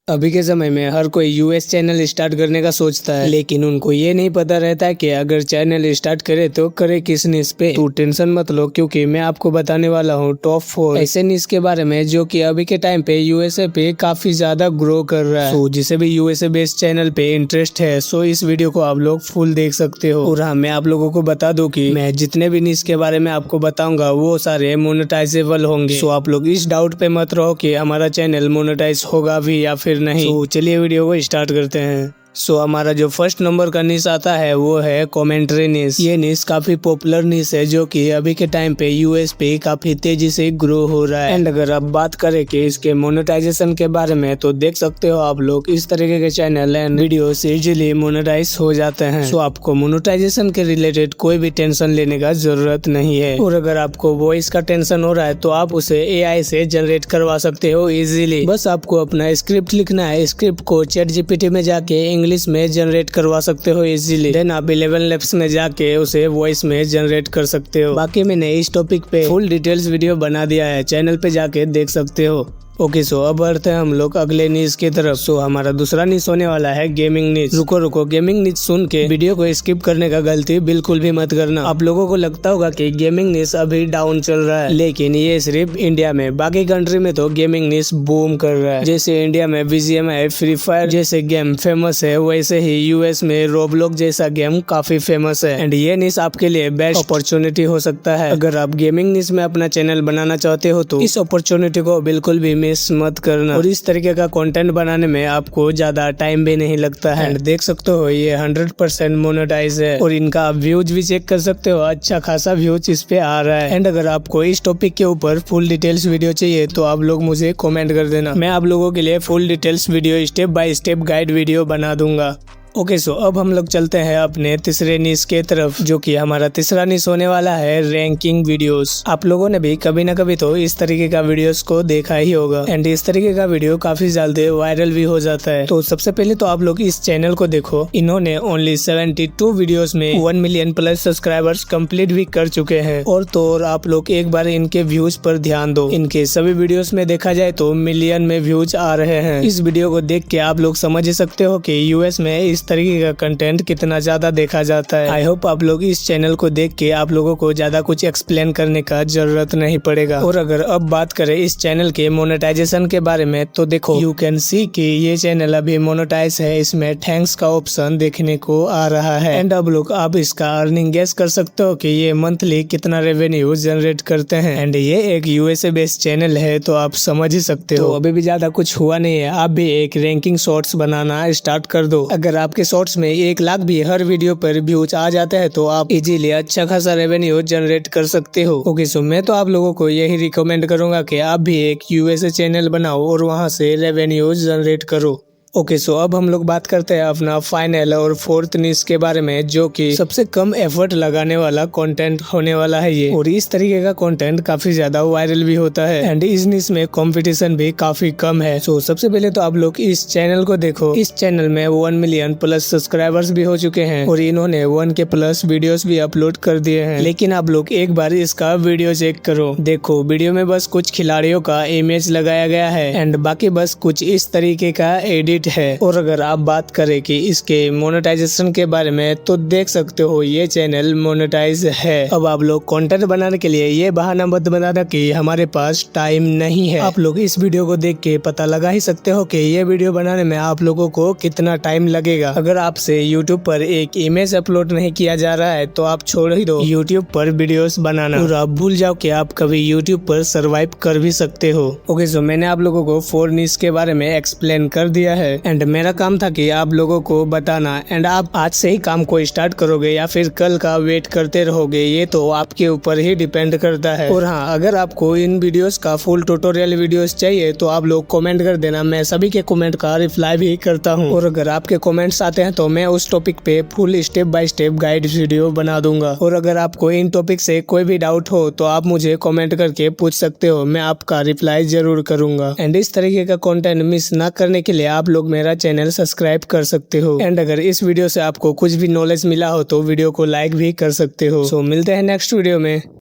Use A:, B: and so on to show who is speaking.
A: अभी के समय में हर कोई यूएस चैनल स्टार्ट करने का सोचता है, लेकिन उनको ये नहीं पता रहता है कि अगर चैनल स्टार्ट करे तो करे किस निश पे। तो टेंशन मत लो, क्योंकि मैं आपको बताने वाला हूँ टॉप 4 ऐसे निश के बारे में जो कि अभी के टाइम पे यूएसए पे काफी ज्यादा ग्रो कर रहा है। तो जिसे भी यूएसए बेस्ड चैनल पे इंटरेस्ट है सो इस वीडियो को आप लोग फुल देख सकते हो। और हाँ, मैं आप लोगों को बता दूं कि मैं जितने भी निश के बारे में आपको बताऊंगा वो सारे मोनेटाइजेबल होंगे। सो आप लोग इस डाउट पे मत रहो कि हमारा चैनल मोनेटाइज होगा भी या फिर नहीं। तो चलिए वीडियो को स्टार्ट करते हैं। सो हमारा जो फर्स्ट नंबर का निश आता है वो है कमेंट्री निश। ये निश काफी पॉपुलर निश है जो कि अभी के टाइम पे यूएस पे काफी तेजी से ग्रो हो रहा है। एंड अगर आप बात करें कि इसके मोनेटाइजेशन के बारे में तो देख सकते हो आप लोग इस तरीके के channel and video easily monetise हो जाते हैं। सो आपको मोनेटाइजेशन के रिलेटेड कोई भी टेंशन लेने का जरूरत नहीं है। और अगर आपको वॉइस का टेंशन हो रहा है तो आप उसे एआई से जनरेट करवा सकते हो इजीली। बस आपको अपना स्क्रिप्ट लिखना है, स्क्रिप्ट को चैट जीपीटी में जाके इंग्लिश में जनरेट करवा सकते हो इजीली। देन आप 11 लैब्स में जाके उसे वॉइस में जनरेट कर सकते हो। बाकी मैंने इस टॉपिक पे फुल डिटेल्स वीडियो बना दिया है, चैनल पे जाके देख सकते हो। ओके, सो अब बढ़ते हैं हम लोग अगले निश की तरफ। सो हमारा दूसरा निश होने वाला है गेमिंग निश। रुको, गेमिंग निश सुन के वीडियो को स्किप करने का गलती बिल्कुल भी मत करना। आप लोगों को लगता होगा कि गेमिंग निश अभी डाउन चल रहा है, लेकिन ये सिर्फ इंडिया में, बाकी कंट्री में तो गेमिंग निश बूम कर रहा है। जैसे इंडिया में बीजीएमआई, फ्री फायर जैसे गेम फेमस है, वैसे ही यूएस में रोब्लॉक जैसा गेम काफी फेमस है। एंड ये निश आपके लिए बेस्ट अपॉर्चुनिटी हो सकता है। अगर आप गेमिंग निश में अपना चैनल बनाना चाहते हो तो इस अपॉर्चुनिटी को बिल्कुल भी मिस मत करना। और इस तरीके का कंटेंट बनाने में आपको ज्यादा टाइम भी नहीं लगता है। एंड देख सकते हो ये 100% मोनेटाइज है और इनका व्यूज भी चेक कर सकते हो, अच्छा खासा व्यूज इस पे आ रहा है। एंड अगर आपको इस टॉपिक के ऊपर फुल डिटेल्स वीडियो चाहिए तो आप लोग मुझे कमेंट कर देना, मैं आप लोगों के लिए full details video step by step guide video बना दूंगा। ओके, सो अब हम लोग चलते हैं अपने तीसरे निश के तरफ, जो कि हमारा तीसरा निश होने वाला है रैंकिंग वीडियोस। आप लोगों ने भी कभी ना कभी तो इस तरीके का वीडियोस को देखा ही होगा एंड इस तरीके का वीडियो काफी जल्दी वायरल भी हो जाता है। तो सबसे पहले तो आप लोग इस चैनल को देखो, इन्होंने ओनली 72 वीडियोस में 1 मिलियन प्लस सब्सक्राइबर्स कंप्लीट भी कर चुके हैं। और तो और आप लोग एक बार इनके व्यूज पर ध्यान दो, इनके सभी वीडियोस में देखा जाए तो मिलियन में व्यूज आ रहे हैं। इस वीडियो को देख के आप लोग समझ सकते हो कि यूएस में इस तरीके का कंटेंट कितना ज्यादा देखा जाता है। आई होप आप लोग इस चैनल को देख के आप लोगों को ज्यादा कुछ एक्सप्लेन करने का जरूरत नहीं पड़ेगा। और अगर अब बात करें इस चैनल के मोनेटाइजेशन के बारे में तो देखो, यू कैन सी कि ये चैनल अभी मोनेटाइज है, इसमें थैंक्स का ऑप्शन देखने को आ रहा है। एंड अब लोग आप इसका अर्निंग गेस कर सकते हो कि ये मंथली कितना रेवेन्यू जनरेट करते हैं। एंड ये एक यूएसए बेस्ड चैनल है तो आप समझ ही सकते हो। अभी भी ज्यादा कुछ हुआ नहीं है, आप भी एक रैंकिंग शॉर्ट्स बनाना स्टार्ट कर दो। अगर आपके शॉर्ट्स में 1 लाख भी हर वीडियो पर व्यूज आ जाता है तो आप इजीली अच्छा खासा रेवेन्यू जनरेट कर सकते हो। ओके, सो मैं तो आप लोगों को यही रिकमेंड करूंगा कि आप भी एक यूएसए चैनल बनाओ और वहां से रेवेन्यू जनरेट करो। ओके, सो अब हम लोग बात करते हैं अपना फाइनल और फोर्थ निश के बारे में, जो कि सबसे कम एफर्ट लगाने वाला कंटेंट होने वाला है ये। और इस तरीके का कंटेंट काफी ज्यादा वायरल भी होता है एंड इस निश में कंपटीशन भी काफी कम है। सो सबसे पहले तो आप लोग इस चैनल को देखो, इस चैनल में 1 मिलियन प्लस सब्सक्राइबर्स भी हो चुके हैं और इन्होंने 1K प्लस वीडियोस भी अपलोड कर दिए हैं। लेकिन आप लोग एक बार इसका वीडियो चेक करो, देखो वीडियो में बस कुछ खिलाड़ियों का इमेज लगाया गया है एंड बाकी बस कुछ इस तरीके का एडिट है। और अगर आप बात करें कि इसके मोनेटाइजेशन के बारे में तो देख सकते हो ये चैनल मोनेटाइज है। अब आप लोग कंटेंट बनाने के लिए ये बहाना मत बनाना कि हमारे पास टाइम नहीं है। आप लोग इस वीडियो को देख के पता लगा ही सकते हो कि ये वीडियो बनाने में आप लोगों को कितना टाइम लगेगा। अगर आपसे यूट्यूब पर एक इमेज अपलोड नहीं किया जा रहा है तो आप छोड़ ही दो यूट्यूब पर वीडियोस बनाना और आप भूल जाओ कि आप कभी यूट्यूब पर सर्वाइव कर भी सकते हो। ओके, सो मैंने आप लोगों को 4 निश के बारे में एक्सप्लेन कर दिया है एंड मेरा काम था कि आप लोगों को बताना एंड आप आज से ही काम को स्टार्ट करोगे या फिर कल का वेट करते रहोगे ये तो आपके ऊपर ही डिपेंड करता है। और हाँ, अगर आपको इन वीडियोस का फुल ट्यूटोरियल वीडियोस चाहिए तो आप लोग कमेंट कर देना, मैं सभी के कमेंट का रिप्लाई भी करता हूँ। और अगर आपके कमेंट्स आते हैं तो मैं उस टॉपिक पे full step by step guide video बना दूंगा। और अगर आपको इन टॉपिक से कोई भी डाउट हो तो आप मुझे कमेंट करके पूछ सकते हो, मैं आपका रिप्लाई जरूर करूंगा। एंड इस तरीके का कंटेंट मिस ना करने के लिए आप लोग मेरा चैनल सब्सक्राइब कर सकते हो। एंड अगर इस वीडियो से आपको कुछ भी नॉलेज मिला हो तो वीडियो को लाइक भी कर सकते हो। सो मिलते हैं नेक्स्ट वीडियो में।